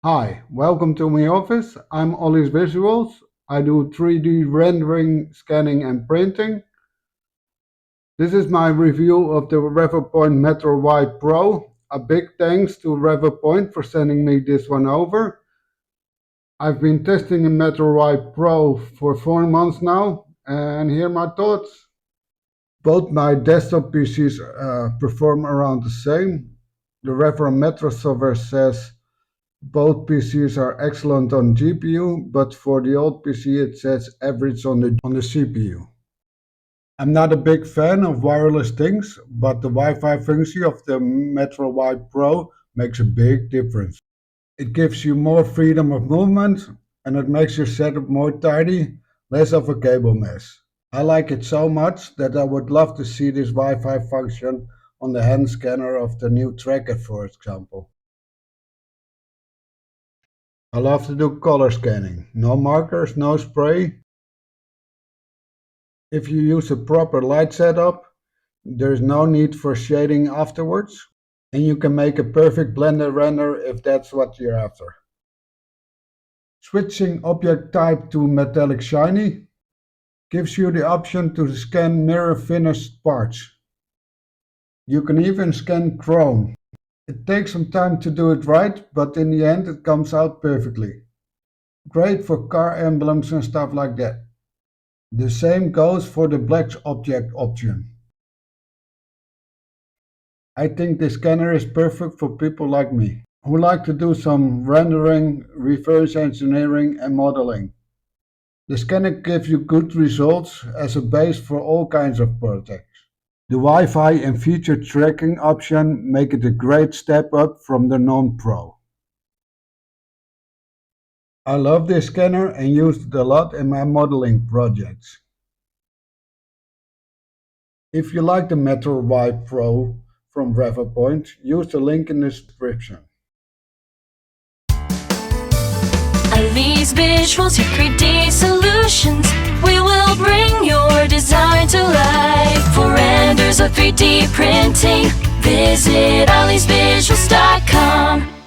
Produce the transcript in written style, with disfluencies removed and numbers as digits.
Hi, welcome to my office. I'm Ollie's Visuals. I do 3D rendering, scanning and printing. This is my review of the RevoPoint MetroY Pro. A big thanks to RevoPoint for sending me this one over. I've been testing a MetroY Pro for 4 months now, and here are my thoughts. Both my desktop PCs perform around the same. The Revo Metro software says both PCs are excellent on GPU, but for the old PC it says average on the CPU. I'm not a big fan of wireless things, but the Wi-Fi function of the MetroY Pro makes a big difference. It gives you more freedom of movement and it makes your setup more tidy, less of a cable mess. I like it so much that I would love to see this Wi-Fi function on the hand scanner of the new Tracker, for example. I love to do color scanning. No markers, no spray. If you use a proper light setup, there's no need for shading afterwards, and you can make a perfect blended render if that's what you're after. Switching object type to metallic shiny gives you the option to scan mirror finished parts. You can even scan chrome. It takes some time to do it right, but in the end it comes out perfectly. Great for car emblems and stuff like that. The same goes for the black object option. I think the scanner is perfect for people like me, who like to do some rendering, reverse engineering and modeling. The scanner gives you good results as a base for all kinds of projects. The Wi-Fi and feature tracking option make it a great step up from the non-Pro. I love this scanner and use it a lot in my modeling projects. If you like the MetroY Pro from RevoPoint, use the link in the description. Ali's Visuals, your 3D solutions. We will bring your design to life. For renders or 3D printing, visit alisvisuals.com.